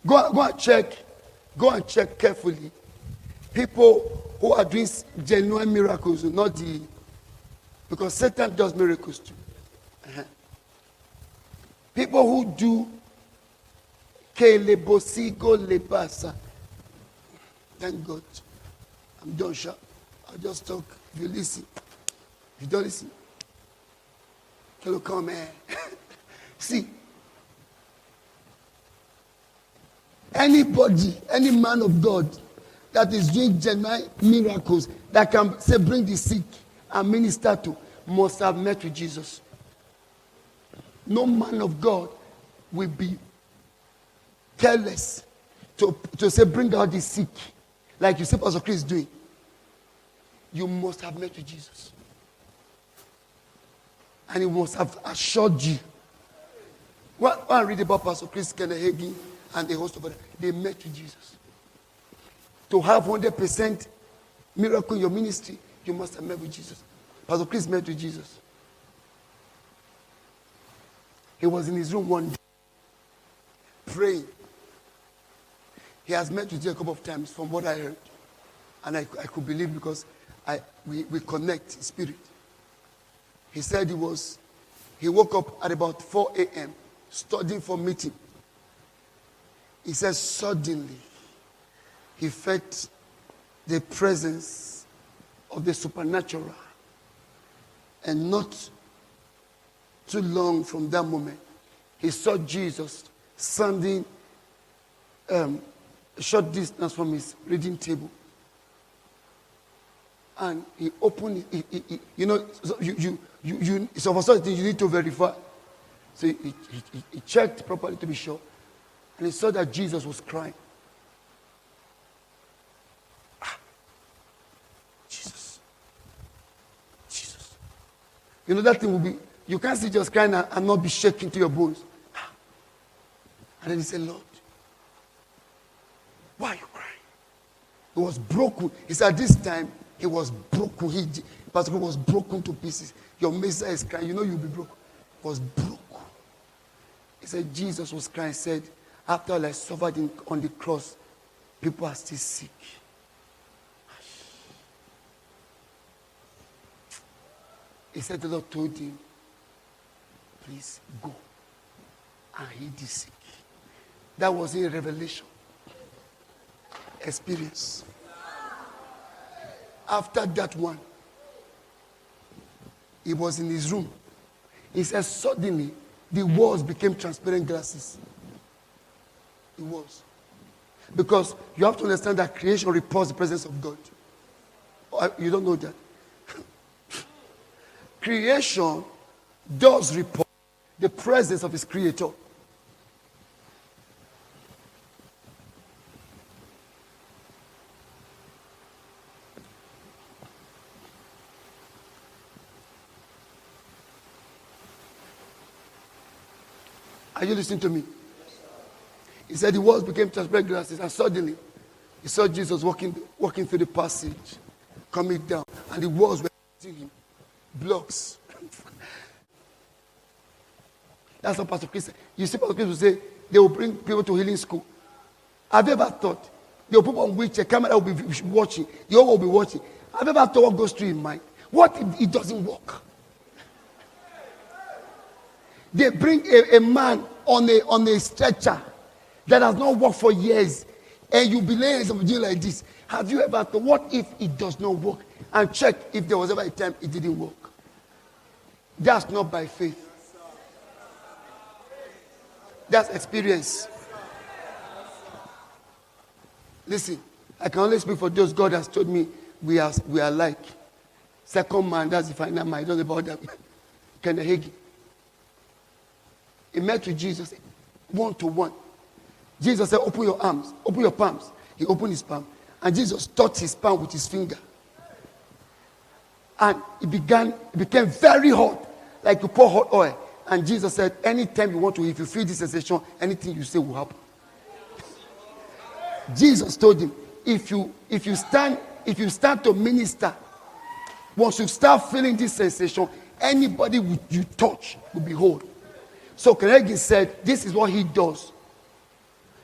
Go and check. Go and check carefully. People who are doing genuine miracles, not the... Because Satan does miracles too. People who do kelebosigo lebasa. Thank God. I'm done sharp. I'll just talk. If you listen. If you don't listen. Hello, come here. See. Anybody, any man of God that is doing genuine miracles, that can say bring the sick and minister to, must have met with Jesus. No man of God will be careless to say bring out the sick, like you say Pastor Chris is doing. You must have met with Jesus. And he must have assured you. When I read about Pastor Chris Oyakhilome and the host of others, they met with Jesus. To have 100% miracle in your ministry, you must have met with Jesus. Pastor Chris met with Jesus. He was in his room one day, praying. He has met with you a couple of times from what I heard. And I could believe because we connect in spirit. He said he woke up at about 4 a.m. studying for meeting. He says suddenly he felt the presence of the supernatural. And not too long from that moment, he saw Jesus standing a short distance from his reading table. And he opened it. So for something you need to verify. So he checked properly to be sure. And he saw that Jesus was crying. Jesus. You know that thing will be, you can't see just crying and not be shaking to your bones. And then he said, Lord, why are you crying? He was broken. He said, at this time, he was broken. Pastor was broken to pieces. Your Messiah is crying. You know you'll be broken. He was broken. He said, Jesus was crying. He said, after all I suffered on the cross, people are still sick. He said, the Lord told him, please go and heal the sick. That was a revelation. Experience. After that one, he was in his room. He said, suddenly, the walls became transparent glasses. It was. Because you have to understand that creation reports the presence of God. You don't know that. Creation does report the presence of its creator. Are you listening to me? He said the walls became transparent glasses, and suddenly he saw Jesus walking through the passage, coming down, and the walls were hitting him. Blocks. That's what Pastor Chris said. You see, Pastor Chris will say they will bring people to healing school. Have you ever thought they will put on wheelchair, camera will be watching, the whole will be watching? Have you ever thought what goes through your mind? What if it doesn't work? They bring a man on a stretcher that has not worked for years, and you be laying something like this. Have you ever thought, what if it does not work? And check if there was ever a time it didn't work. That's not by faith. That's experience. Listen, I can only speak for those God has told me we are like. Second man, that's the final man. I don't know about that man. Kenneth Hagin. He met with Jesus one to one. Jesus said, open your arms, open your palms. He opened his palm. And Jesus touched his palm with his finger. And it became very hot, like you pour hot oil. And Jesus said, anytime you want to, if you feel this sensation, anything you say will happen. Jesus told him, if you start to minister, once you start feeling this sensation, anybody you touch will be whole. So Kenneth said, this is what he does.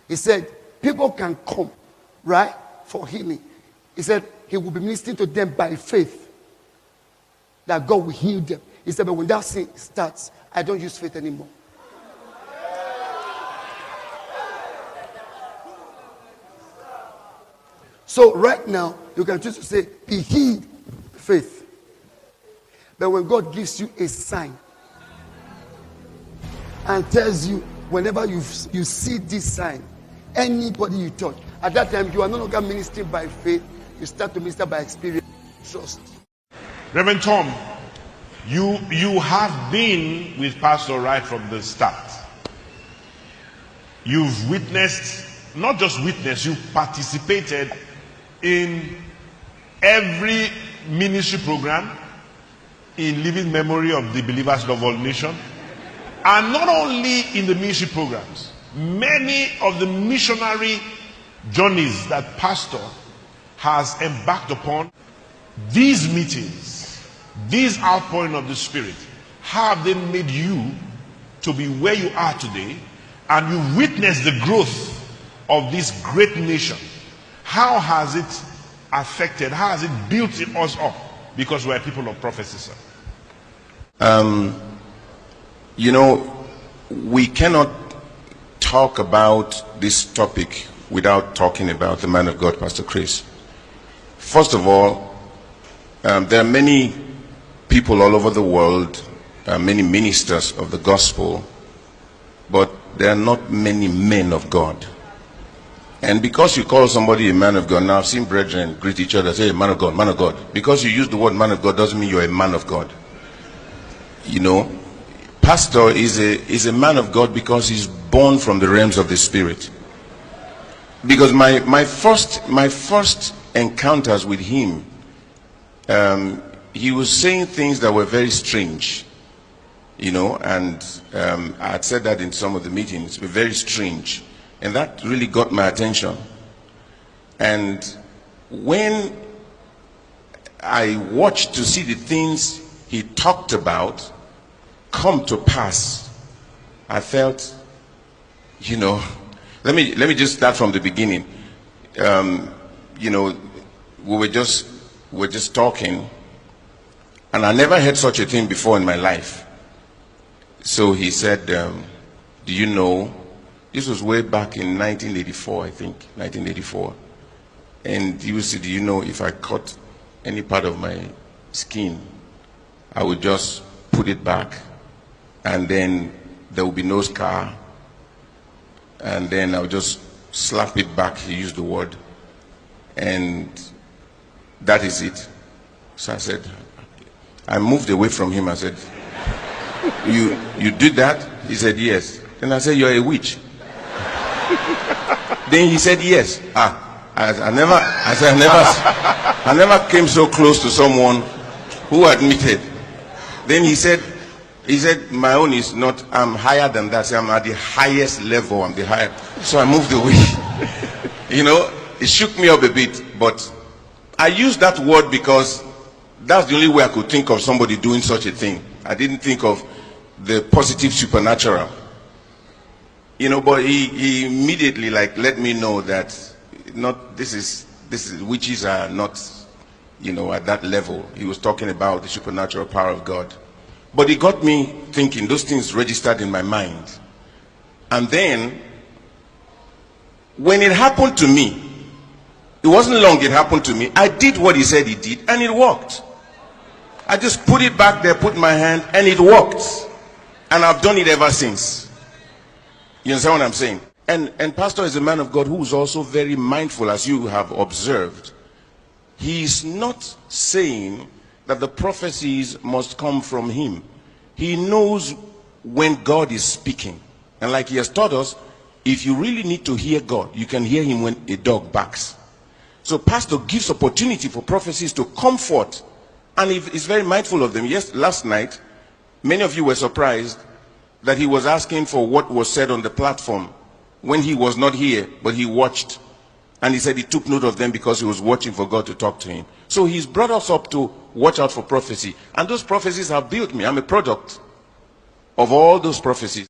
He said, people can come, right, for healing. He said, he will be ministering to them by faith that God will heal them. He said, but when that thing starts, I don't use faith anymore. So right now, you can choose to say, be healed, faith. But when God gives you a sign and tells you, whenever you see this sign, anybody you touch, at that time, you are no longer ministering by faith. You start to minister by experience, trust. Reverend Tom, you have been with Pastor right from the start. You've witnessed, not just witnessed, you participated in every ministry program in living memory of the believers of all nations. And not only in the ministry programs, many of the missionary journeys that Pastor has embarked upon, these meetings, these outpouring of the Spirit, how have they made you to be where you are today, and you witness the growth of this great nation? How has it affected, how has it built us up? Because we're people of prophecy, sir. You know, we cannot talk about this topic without talking about the man of God, Pastor Chris. First of all, there are many people all over the world, many ministers of the gospel, but there are not many men of God. And because you call somebody a man of God, now I've seen brethren greet each other, say, man of God, man of God. Because you use the word man of God doesn't mean you're a man of God. You know, pastor is a man of God because he's born from the realms of the Spirit. Because my first encounters with him, he was saying things that were very strange, you know, and I had said that in some of the meetings, were very strange. And that really got my attention. And when I watched to see the things he talked about come to pass, I felt, you know, let me just start from the beginning. You know, we're just talking, and I never heard such a thing before in my life. So he said, do you know, this was way back in 1984, I think, 1984. And he would say, do you know, if I cut any part of my skin, I would just put it back, and then there would be no scar, and then I would just slap it back, he used the word, and that is it. So I said, I moved away from him. I said, you did that? He said, yes. Then I said, you're a witch. Then he said, yes. I never came so close to someone who admitted. Then he said, my own is not, I'm higher than that. So I'm at the highest level. I'm the highest. So I moved away. You know, it shook me up a bit, but I used that word because that's the only way I could think of somebody doing such a thing. I didn't think of the positive supernatural. You know, but he immediately let me know that this is witches are not, you know, at that level. He was talking about the supernatural power of God. But it got me thinking, those things registered in my mind. And then when it happened to me, it wasn't long it happened to me. I did what he said he did, and it worked. I just put it back there, put my hand, and it worked. And I've done it ever since. You understand what I'm saying? And Pastor is a man of God who is also very mindful, as you have observed. He is not saying that the prophecies must come from him. He knows when God is speaking. And like he has taught us, if you really need to hear God, you can hear him when a dog barks. So Pastor gives opportunity for prophecies to come forth. And he's very mindful of them. Yes, last night, many of you were surprised that he was asking for what was said on the platform when he was not here, but he watched. And he said he took note of them because he was watching for God to talk to him. So he's brought us up to watch out for prophecy. And those prophecies have built me. I'm a product of all those prophecies.